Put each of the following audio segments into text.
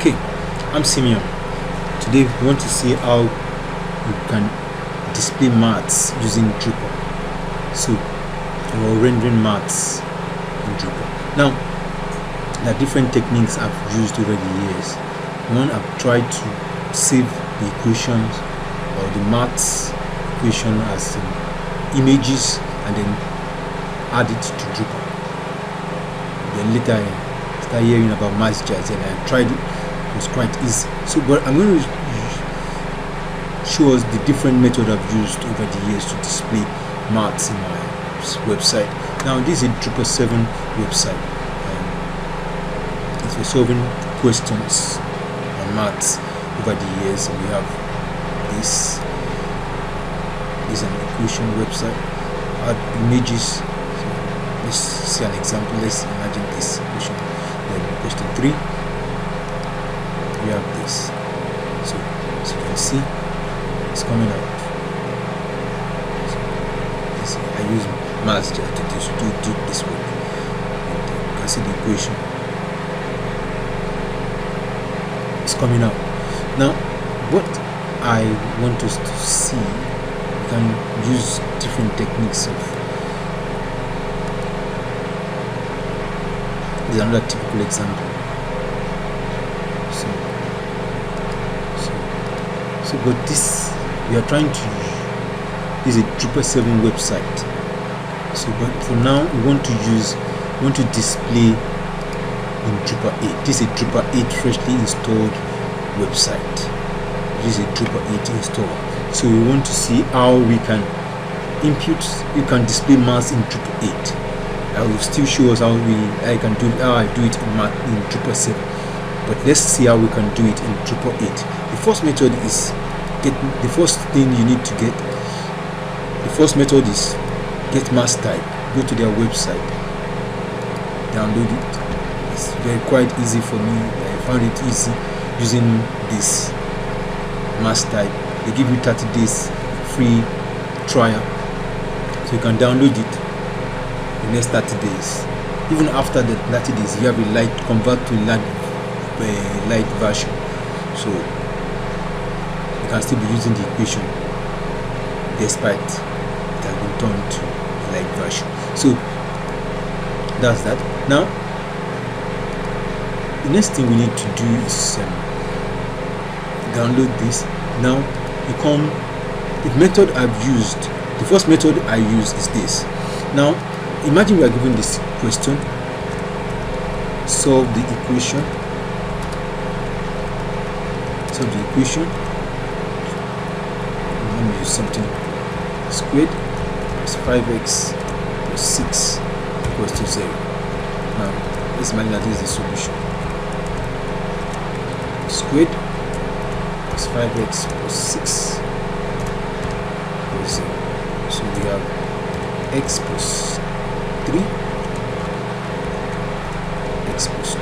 Okay, I'm Simeon. Today we want to see how you can display maths using Drupal. So we're rendering maths in Drupal. Now, there are different techniques I've used over the years. One, I've tried to save the equations or the maths equation as images and then add it to Drupal. Then later I started hearing about Mathtype and I tried it. It was quite easy. So, but I'm going to show us the different method I've used over the years to display maths in my website. Now, this is a Drupal 7 website. It's for solving questions on maths over the years. And we have this is an equation website. Add images. So let's see an example. Let's imagine this equation. Then question 3. We have this. So as you can see, it's coming out. So I use Mathtype to do this work. And you can see the equation. It's coming out. Now, what I want us to see, we can use different techniques of. This is another typical example. So, but this we are trying to use. This is a Drupal 7 website. So, but for now we want to display in Drupal 8. This is a Drupal 8 freshly installed website. This is a Drupal 8 install. So we want to see how we can input. You can display maths in Drupal 8. I will still show us how I do it in Drupal 7. But let's see how we can do it in Drupal 8. The first method is the first thing you need to get. The first method is get Mathtype. Go to their website, download it. It's quite easy for me. I found it easy using this Mathtype. They give you 30 days free trial, so you can download it the next 30 days. Even after the 30 days, you have a light convert to light version, so you can still be using the equation despite it has been turned to light version. So that's that. Now the next thing we need to do is download this. Now the method I've used, the first method I use is this. Now imagine we are given this question, solve the equation. So the equation, I'm going to use something squared plus 5x plus 6 equals to 0. Now let's imagine that this is the solution. Squared plus 5x plus 6 equals 0. So we have x plus 3, x plus 2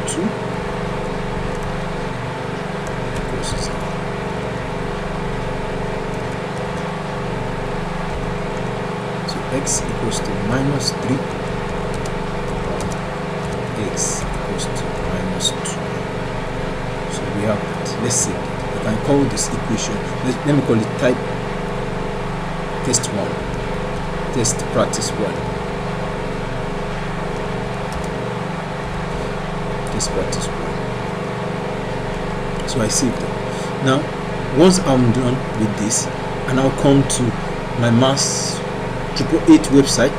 equals 0. So x equals to minus 3, x equals to minus 2. So we have that. Let's see. We can call this equation. Let me call it type test 1, test practice 1, test practice 1. So I saved it. Now once I'm done with this, and I'll come to my Drupal 8 website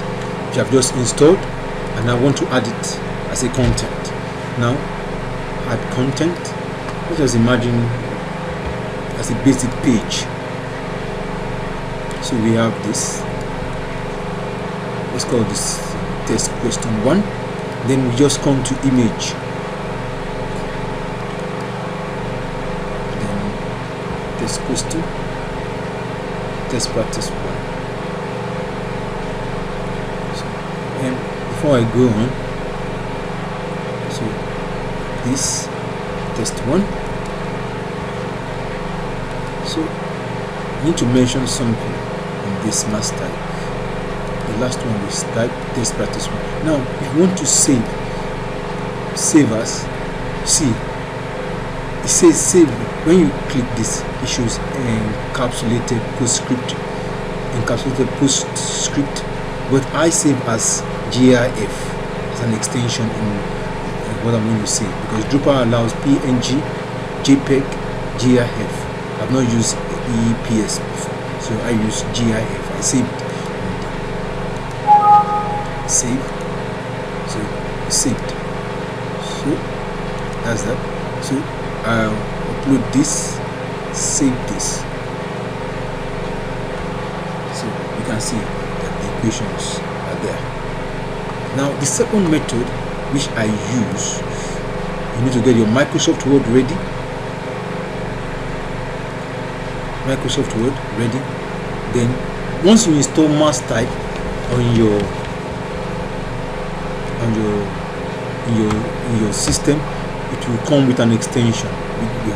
which I've just installed, and I want to add it as a content. Now add content. Let us imagine as a basic page. So we have this. Let's call this test question 1. Then we just come to image. Then test question, test practice 1. So, and before I go on, so this test 1. So you need to mention something in this Mathtype. The last one is type test practice 1. Now if you want to save as, see it says save. When you click this, it shows encapsulated postscript, but I save as GIF as an extension in what I'm going to say, because Drupal allows PNG, JPEG, GIF. I've not used EPS before, so I use GIF. I save it. Save. So saved. So that's that. So I'll upload this, save this. So you can see that the equations are there. Now the second method which I use, you need to get your Microsoft Word ready. Microsoft Word ready. Then once you install Mathtype on your in your system, it will come with an extension.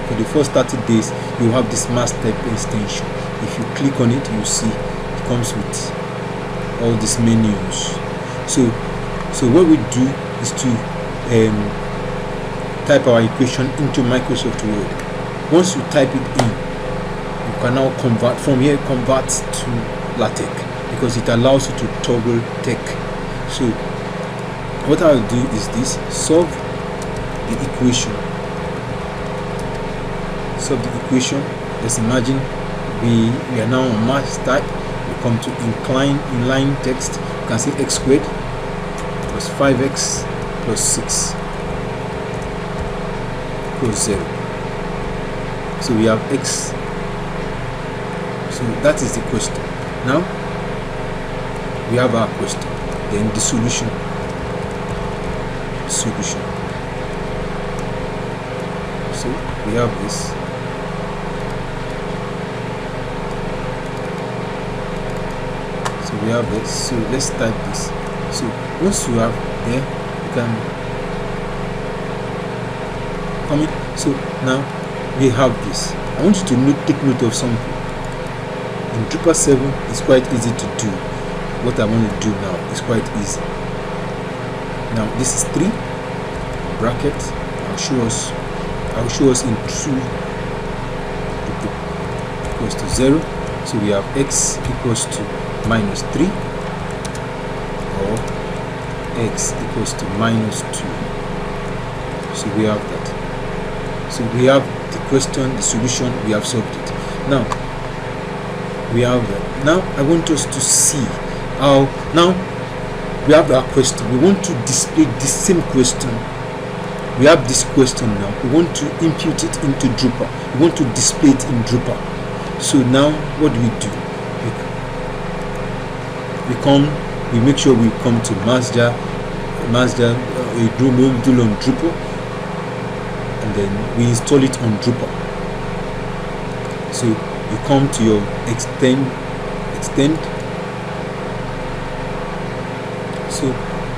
For the first 30 days you have this Mathtype extension. If you click on it, you see it comes with all these menus. So what we do is to type our equation into Microsoft Word. Once you type it in, you can now convert to LaTeX, because it allows you to toggle text. So what I'll do is this: solve the equation. Let's imagine we are now on Mathtype. We come to inline text. You can see x squared plus 5x plus 6 equals 0. So we have x. So that is the question. Now we have our question. Then the solution. So we have this. So we have this. So let's type this. So once you have there, you can come in. So now we have this. I want you to take note of something. In Drupal 7, it's quite easy to do. What I want to do now is quite easy. Now this is 3 bracket. I'll show us in 2 equals to 0. So we have x equals to minus 3, or x equals to minus 2. So we have that. So we have the question, the solution, we have solved it. Now we have that. Now I want us to see how now we have our question. We want to display the same question. We have this question now. We want to impute it into Drupal. We want to display it in Drupal. So now what do? We make sure we come to Mazda module on Drupal, and then we install it on Drupal. So you come to your extend. So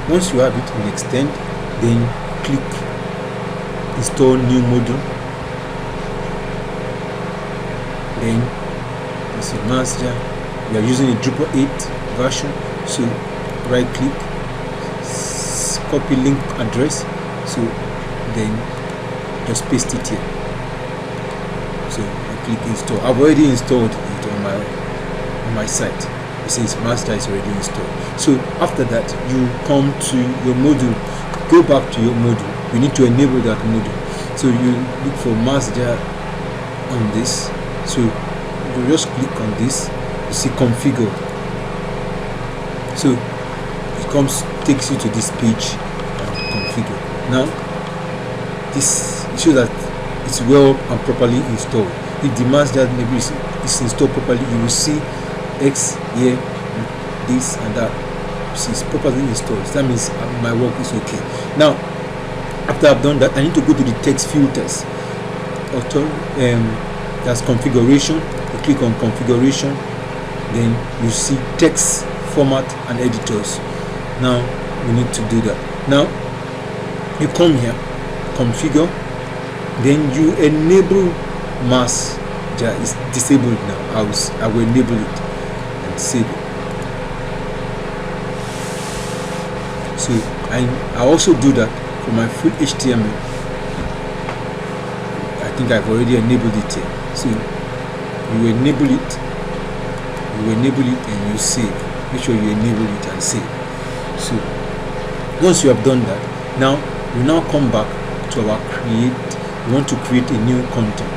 once you have it in extend, then click install new module. Then it's a Mazda. We are using a Drupal 8 version, so right click, copy link address, so then just paste it here. So I click install. I've already installed it on my site. It says Master is already installed. So after that, you come to your module, go back to your module. You need to enable that module. So you look for Master on this. So you just click on this. You see configure. So it takes you to this page and configure. Now this shows that it's well and properly installed. If the Master maybe is installed properly, you will see X here, this and that. See, it's properly installed. That means my work is okay. Now after I've done that, I need to go to the text filters. That's configuration. You click on configuration, then you see text format and editors. Now we need to do that. Now you come here, configure, then you enable mass. It's disabled now. I will enable it and save it. So I also do that for my full HTML. I think I've already enabled it here. So you enable it, and you save. Make sure you enable it and save. So once you have done that, now we now come back to our create. We want to create a new content.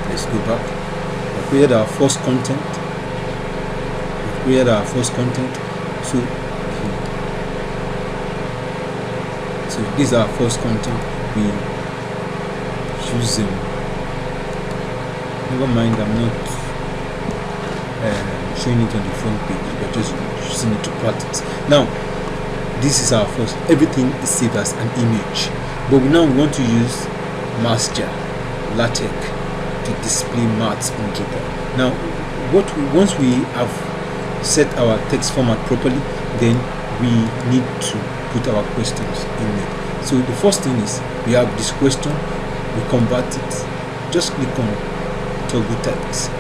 Let's go back. We created our first content. So this is our first content. We choose them. Never mind, I'm not showing it on the front page, but just using it to practice. Now this is our first. Everything is saved as an image, but now we want to use Mathjax LaTeX to display maths on Drupal. Now once we have set our text format properly, then we need to put our questions in it. So the first thing is, we have this question, we convert it. Just click on toggle text.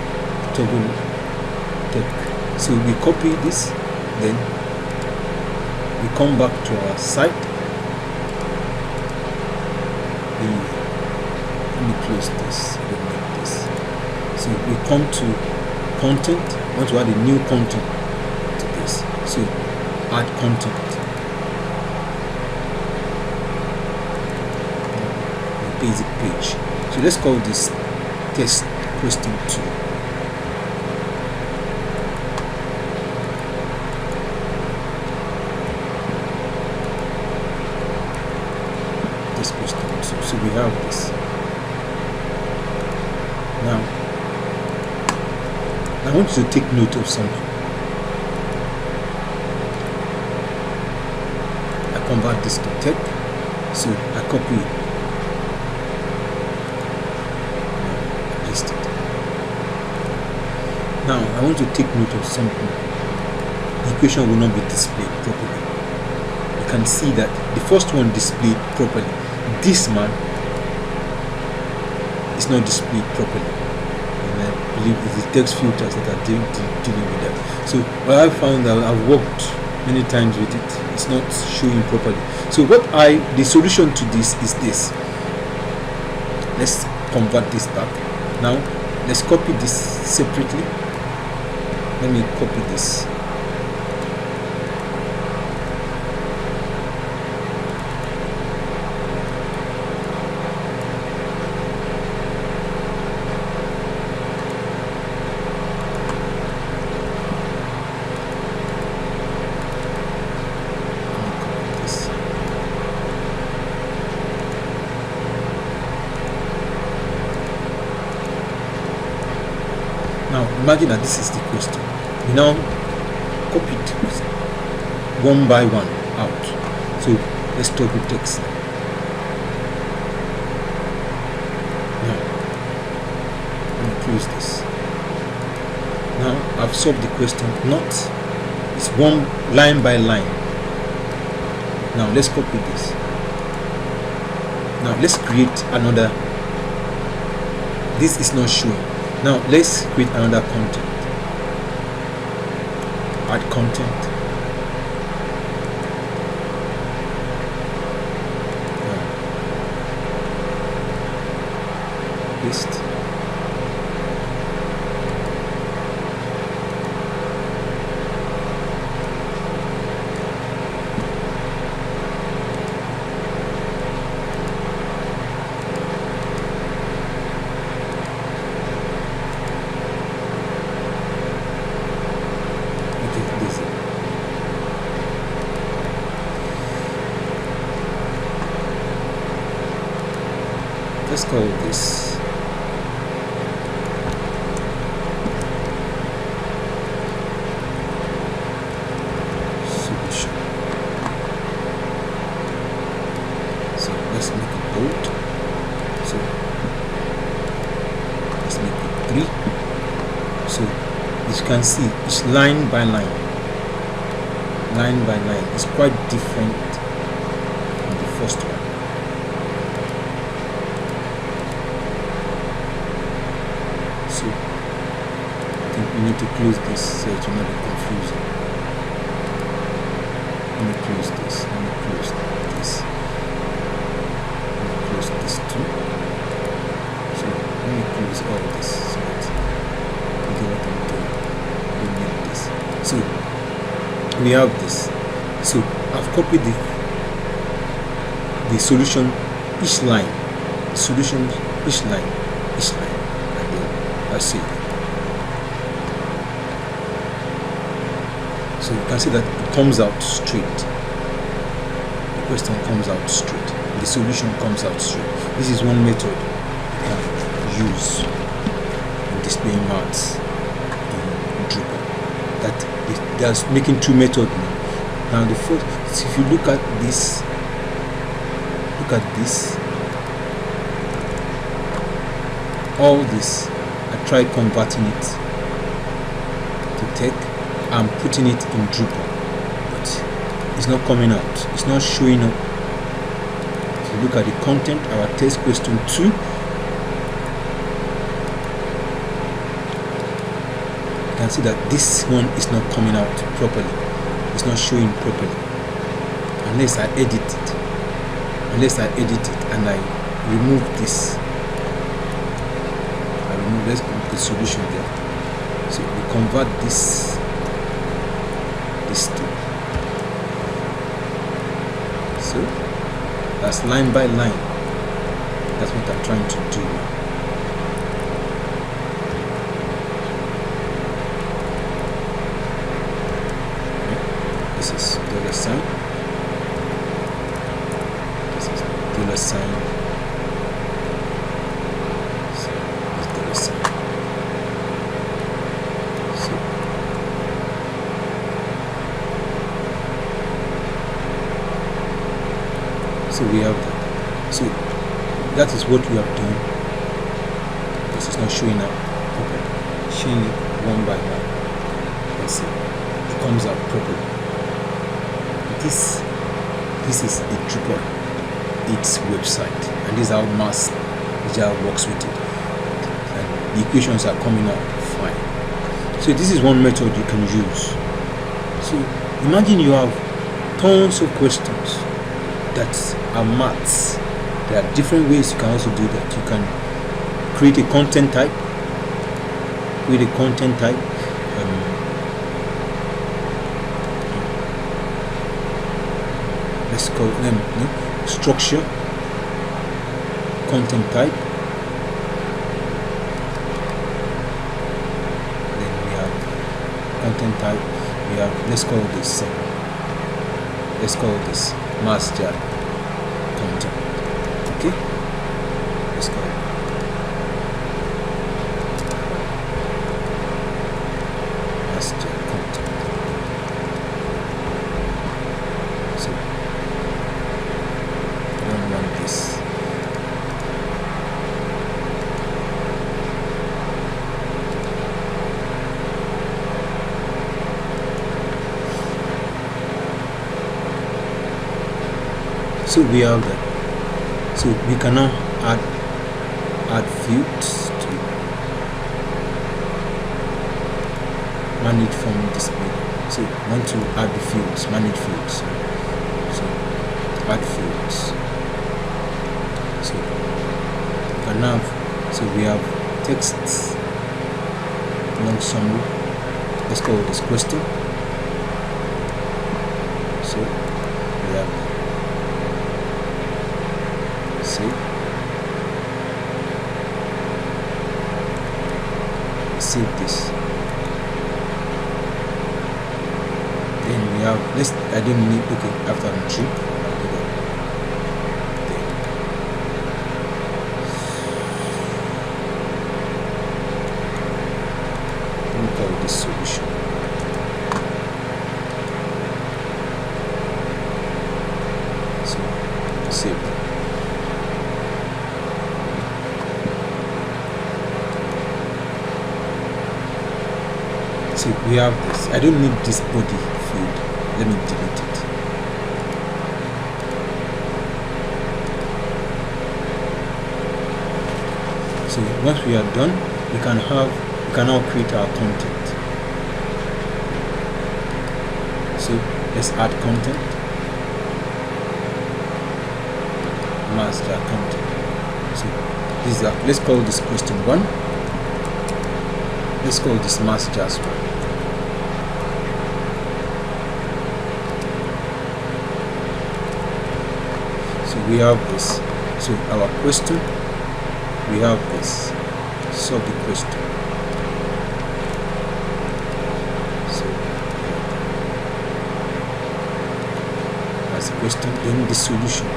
So we copy this, then we come back to our site. Let me close this. So we come to content. I want to add a new content to this. So add content. Basic page. So let's call this test question 2. Test question 2. So we have this. Now I want you to take note of something. I convert this to text. So I copy it. Now I want to take note of something. The equation will not be displayed properly. You can see that the first one displayed properly. This man is not displayed properly. And I believe it's the text filters that are dealing with that. So what I found that I've worked many times with it, it's not showing properly. So the solution to this is this. Let's convert this back. Now let's copy this separately. Let me copy this. Now imagine that this is the question. We now copy it one by one out. So let's toggle text. Now let me close this. Now I've solved the question. It's one line by line. Now let's copy this. Now let's create another. This is not showing. Now let's create another content. Add content. Paste. Let's call this solution. So let's make it bold. So let's make it 3. So as you can see, it's line by line. Line by line. It's quite different from the first one. So I think we need to close this so it will not be confusing. Let me close this. Let me close this. Let me close this too. So use all this so that you get what I'm doing. I don't need this. So we have this. So I've copied the solution, each line, the solution, each line, and then I save. So you can see that it comes out straight. The question comes out straight. The solution comes out straight. This is one method you can use in displaying maths in Drupal. That there's making two methods now. Now the first, if you look at this, all this, I tried converting it to text and putting it in Drupal, but it's not coming out. It's not showing up. If you look at the content, our test question 2, you can see that this one is not coming out properly. It's not showing properly unless I edit it. And I remove this. Let's put the solution there. So we convert this to. So that's line by line. That's what I'm trying to do now. Okay. This is dollar sign. This is dollar sign. So we have that. So that is what we have done. This is not showing up properly. Showing it one by one. Let's see. It comes out properly. This is a Drupal, its website, and this is how Mathjax works with it. And the equations are coming out fine. So this is one method you can use. So imagine you have tons of questions that are maths. There are different ways you can also do that. You can create a content type. Let's call them structure, content type. Then we have content type. We have, let's call this Mathjax content. Okay, let's go. Mathjax content. So I don't want this. So we have that. So we can now add fields to manage from display. So we want to add the fields, manage fields. So add fields. So we can have, so we have text, long summary. Let's call this question. So we have save this. Then we have, I don't need, okay, after I'm trip, I'll do that. Then we call this solution. So save that. So we have this. I don't need this body field. Let me delete it. So once we are done, we can now create our content. So let's add content. Mathjax content. So This is let's call this question 1. Let's call this Mathjax 1. So we have this. So our question, we have this. Solve the question. So that's the question, then the solution.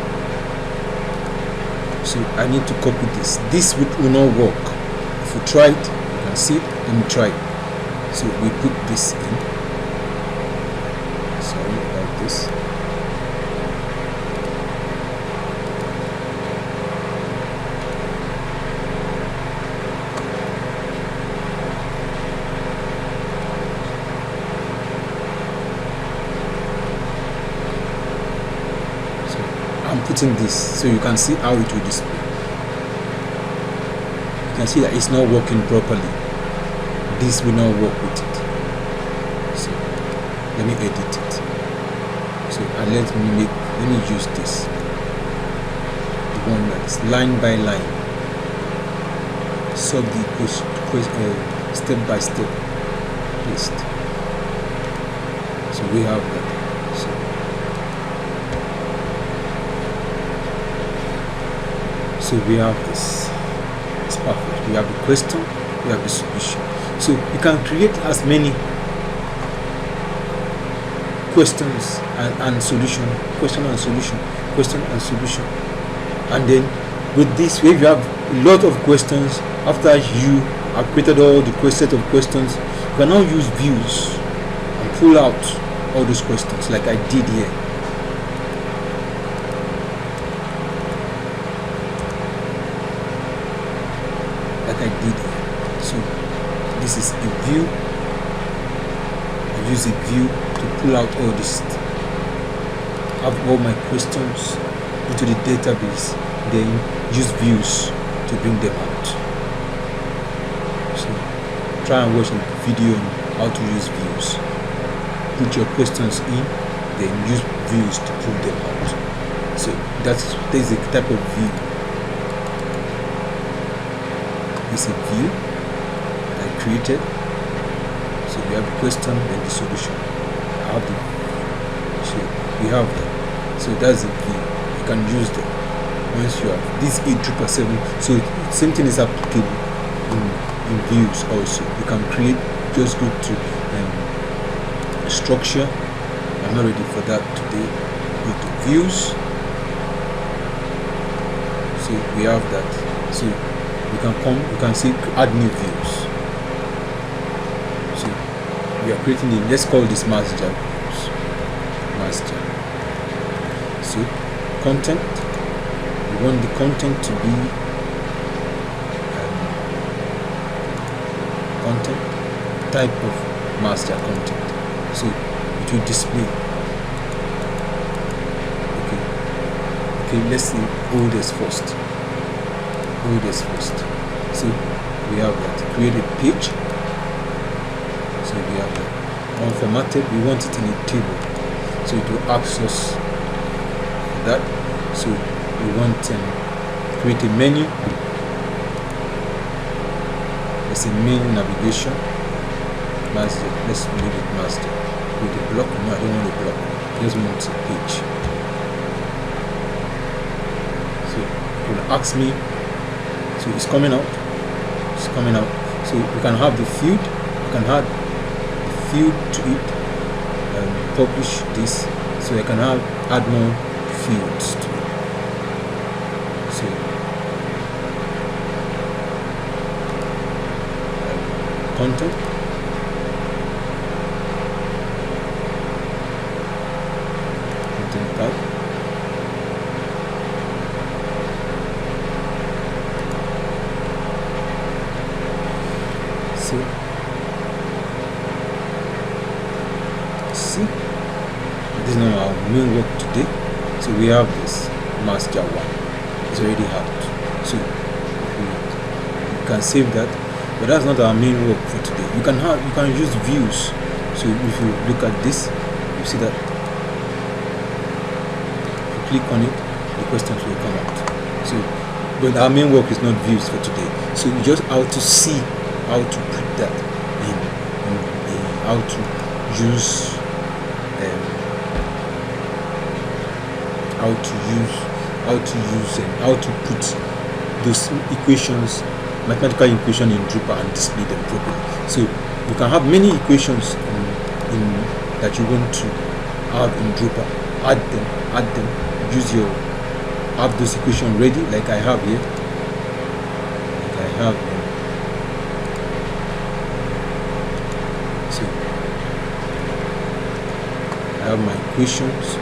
So I need to copy this. This will not work. If you try it, you can see it. Let me try it. So we put this in. Sorry about this. Putting this, so you can see how it will display. You can see that it's not working properly. This will not work with it. So let me edit it. So and let me use this, the one that's line by line. Solve the step by step list. So we have that. So we have this. It's perfect. We have the question, we have the solution. So you can create as many questions and solution, question and solution, question and solution. And then with this, if you have a lot of questions, after you have created all the set of questions, you can now use views and pull out all those questions like I did here. I did. So this is a view. I use a view to pull out all this. Have all my questions into the database, then use views to bring them out. So try and watch a video on how to use views. Put your questions in, then use views to pull them out. So that's the type of view. Is a view I created. So we have the question and the solution. I have the, so we have that. So that's the view. You can use that once you have this 877. So same thing is applicable in views also. You can create, just go to structure. I'm not ready for that today. Go to views. So we have that. So you can come, you can see add new views. So we are creating the, let's call this Mathjax views. Mathjax. So content, we want the content to be content, type of Mathjax content. So it will display. Okay, let's see oldest first. This first. So we have that. Create a page. So we have that. Unformatted, we want it in a table. So it will ask us for that. So we want create a menu. There's a main navigation. Master. Let's leave it master. With a block. No, I don't want a block. I just want a page. So it will ask me. So it's coming out. It's coming out. So you can have the field. You can add the field to it. Publish this. So I can add more fields to it. So content. Content type. See, this is not our main work today. So we have this Mathjax 1. It's already out. So you can save that, but that's not our main work for today. You can use views. So if you look at this, you see that if you click on it, the questions will come out. So but our main work is not views for today. So you just how to see how to put that in how to use how to put those equations, mathematical equation in Drupal and display them properly. So you can have many equations in that you want to have in Drupal. Add them. Have those equations ready, like I have here. So I have my equations.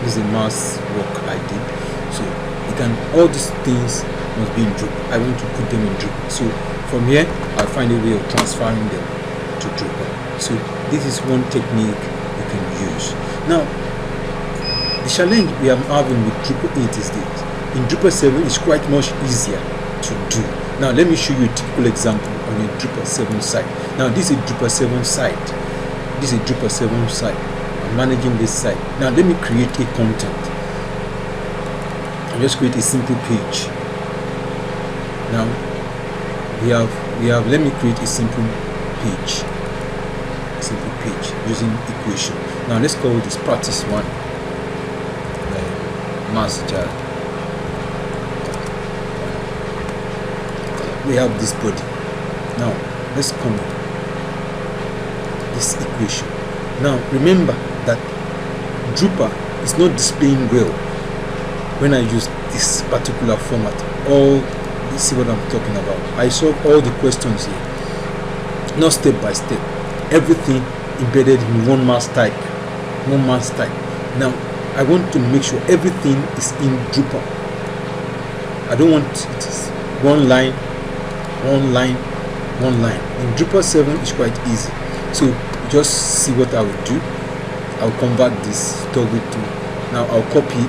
This is a math work I did. So you can, all these things must be in Drupal. I want to put them in Drupal. So from here, I'll find a way of transferring them to Drupal. So this is one technique you can use. Now, the challenge we are having with Drupal 8 is this. In Drupal 7, it's quite much easier to do. Now, let me show you a typical example on a Drupal 7 site. Now, this is a Drupal 7 site. I'm managing this site. Now, let me create a content. I'll just create a simple page. Now, we have. Let me create a simple page using equation. Now, let's call this practice 1. Mathjax. We have this body. Now let's comment this equation. Now remember that Drupal is not displaying well when I use this particular format. You see what I'm talking about. I solve all the questions here, not step by step. Everything embedded in one Mathtype. Now I want to make sure everything is in Drupal. I don't want it is one line. In Drupal 7 it's quite easy. So just see what I will do. I'll convert this toggle to, now I'll copy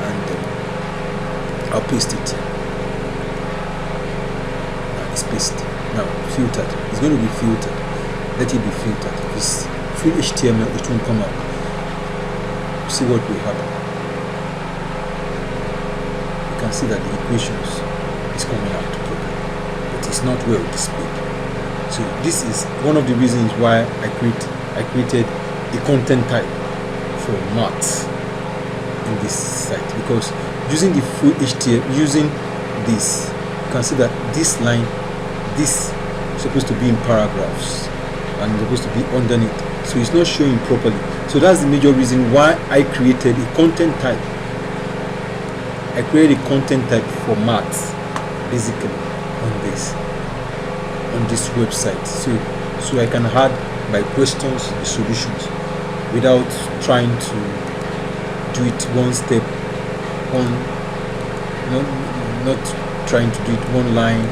and I'll paste it. Now it's pasted. Now filtered. It's going to be filtered. Let it be filtered. If it's full HTML, it won't come out. See what will happen. You can see that the equations is coming out properly, but it's not well displayed. So this is one of the reasons why I created a content type for maths in this site, because using the full HTML, using this, you can see that this line, this is supposed to be in paragraphs and supposed to be underneath, so it's not showing properly. So that's the major reason why I created a content type. I created a content type for maths basically on this website, so I can add my questions, the solutions, without trying to do it one step, not trying to do it one line.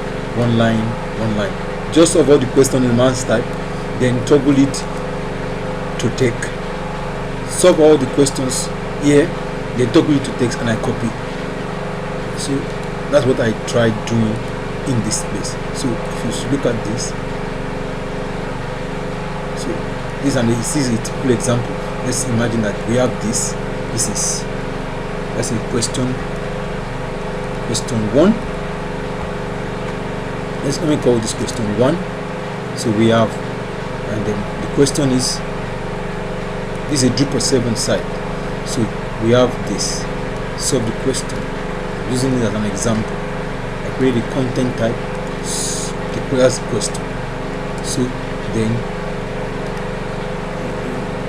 Just solve all the questions in Mathtype, then toggle it to text. Solve all the questions here, then toggle it to text, and I copy. So that's what I tried doing in this place. So if you look at this, so this is a typical example. Let's imagine that we have this. This is, let's say, question 1. Let me call this question 1. So we have, and then the question is, this is a Drupal 7 site. So we have this. Solve the question. Using it as an example, I create a content type, requires question. So then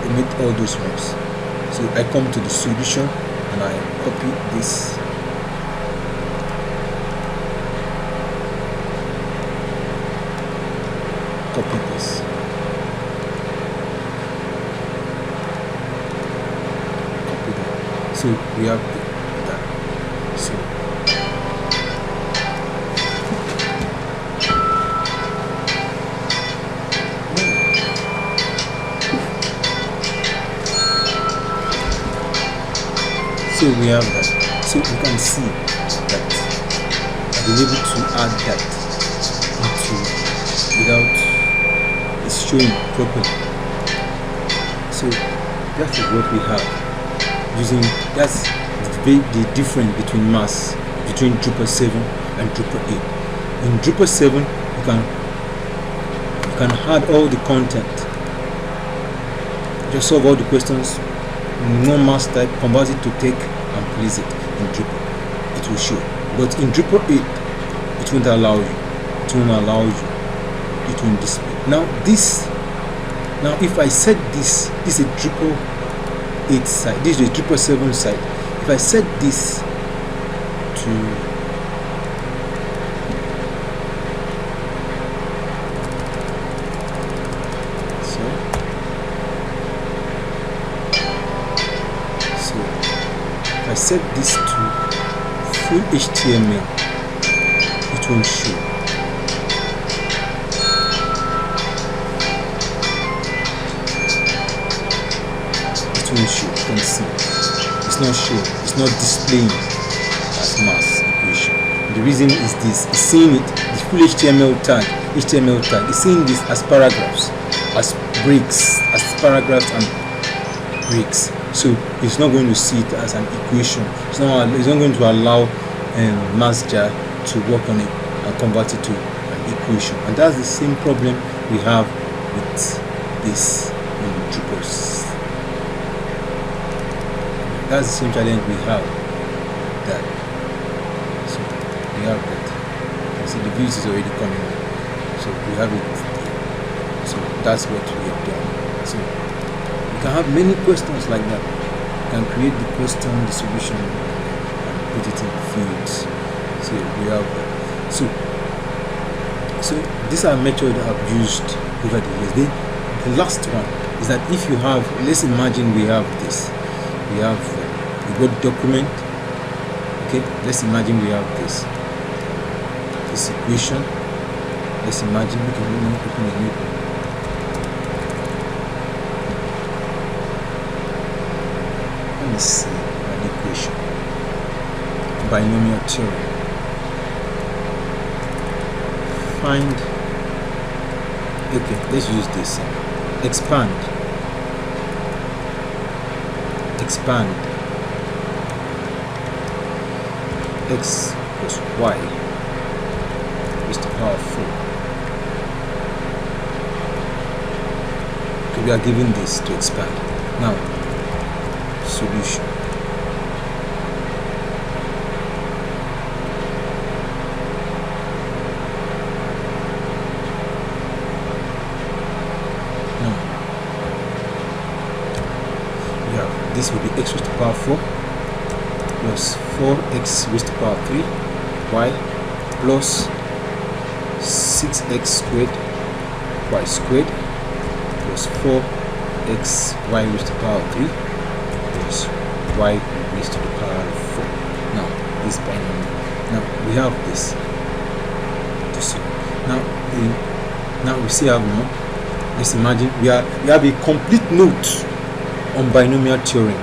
omit all those ones. So I come to the solution and I copy this. Copy this. Copy that. So we have that. So we have that. So you can see that I've been able to add that into without it's showing properly. So that is what we have using. That's the difference between Drupal 7 and Drupal 8. In Drupal 7 you can add all the content, just solve all the questions, no Mathtype, convert it to text and place it in Drupal. It will show. But in Drupal 8 it won't allow you. It won't allow you. It won't display. Now if I set this is a Drupal 8 site, this is a Drupal 7 site. If I set this to if I set this to full HTML, it won't show. It won't show. You can see it's not showing. It's not displaying as mass equation. The reason is this: it's seeing it, the full HTML tag, it's seeing this as paragraphs, as breaks, as paragraphs and breaks. So it's not going to see it as an equation. It's not going to allow Mathjax to work on it and convert it to an equation. And that's the same problem we have with this in Drupal. That's the same challenge we have. That. So we have that. You see the views is already coming on. So we have it. So that's what we have done. So you can have many questions like that. You can create the question, the solution, and put it in fields. So we have that. So these are methods I've used over the years. The last one is that if you have, let's imagine we have this. We have a Word document. Okay, let's imagine we have this equation. Let's imagine we can open a new. Let me see an equation. Binomial theorem. Find. Okay, let's use this. Expand x plus y raised to the power of 4. Okay, we are given this to expand. Now, solution. This will be x raised to the power 4 plus 4x raised to the power 3 y plus 6x squared y squared plus 4x y raised to the power 3 plus y raised to the power 4. Now this binomial. Now we have this to see. Now we see how more. Let's imagine we have a complete note on binomial theorem.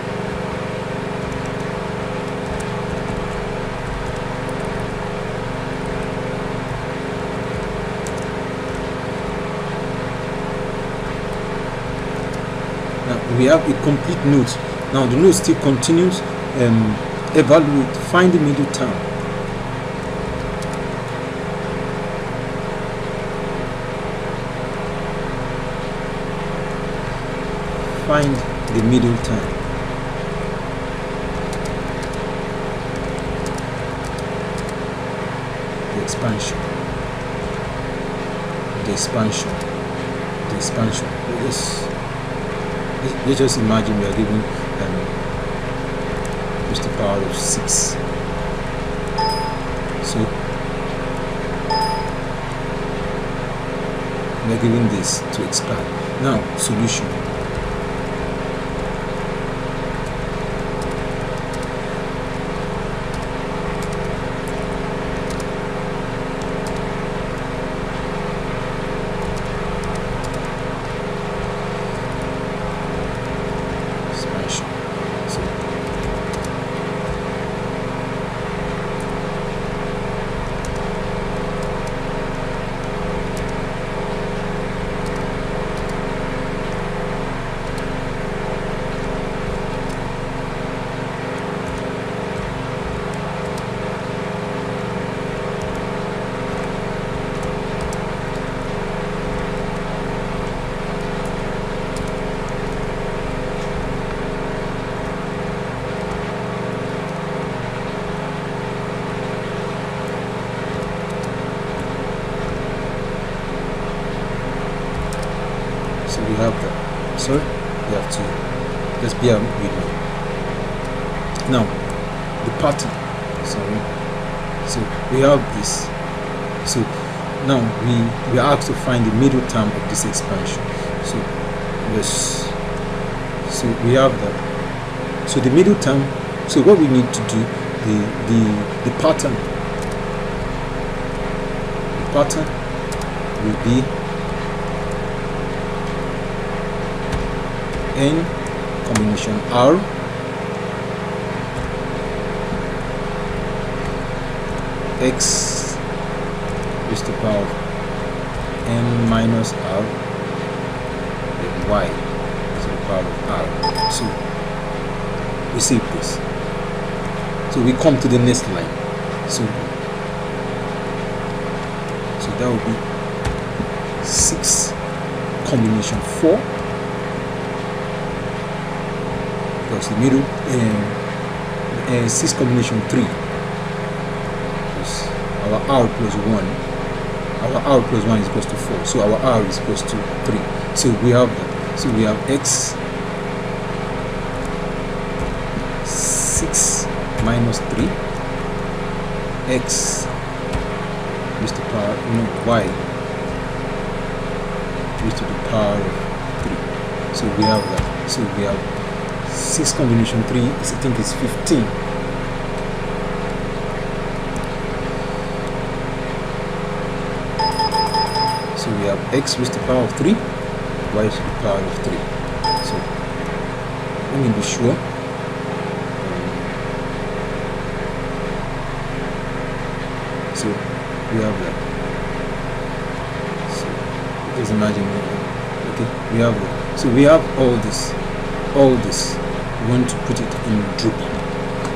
Now we have a complete note. Now the note still continues. Evaluate, find the middle term. Find the middle term. The expansion. Let's just imagine we are given raised to the power of 6. So we are given this to expand. Now solution. we have that. Sorry, we have to just bear with me. Now the pattern, sorry, so we have this. So now we are asked to find the middle term of this expansion. So yes, so we have that. So the middle term, so what we need to do, the pattern will be n combination r x raised to the power of n minus r and y to the power of r. So we save this. So we come to the next line. So that will be 6 combination 4 plus the middle 6 combination 3 plus our r plus 1. Our r plus 1 is equals to 4, so our r is equals to 3. So we have that. So we have x 6 minus 3 x raised to the power, y raised to the power of 3. So we have that. So we have 6 combination 3 is, I think it's 15. So we have x raised to the power of 3, y raised to the power of 3. So let me be sure. So we have that. So just imagine, okay, we have that. So we have all this. We want to put it in Drupal.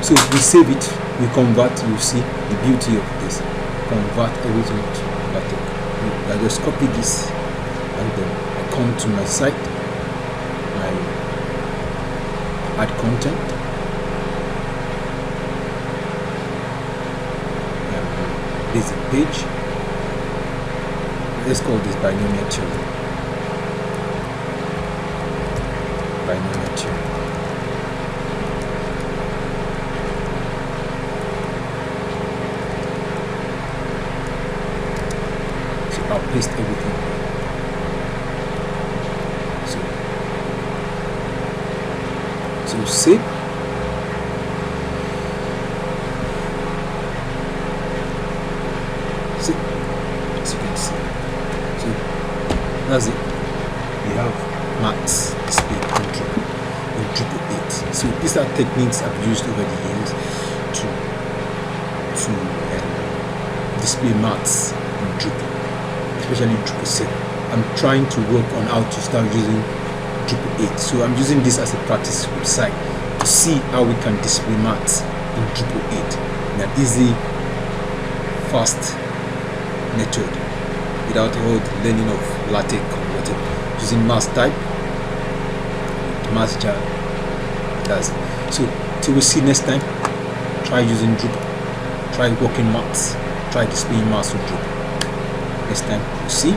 So we save it, we convert. You see the beauty of this. Convert everything to Mathtype. I just copy this and then I come to my site, I add content, basic page. Let's call this binomial theorem. Binomial theorem. So I'll paste everything. So save. See, as you can see. So that's it. We have maths displayed in Drupal 8. So these are techniques I've used over the years to display maths in Drupal, especially Drupal 7. I'm trying to work on how to start using Drupal 8. So I'm using this as a practice website to see how we can display maths in Drupal 8 in an easy, fast method without all the learning of LaTeX or whatever. Using Mathtype, Mathjax, that's it. So till we see next time, try using Drupal, try working maths, try displaying maths with Drupal. Next time we'll see.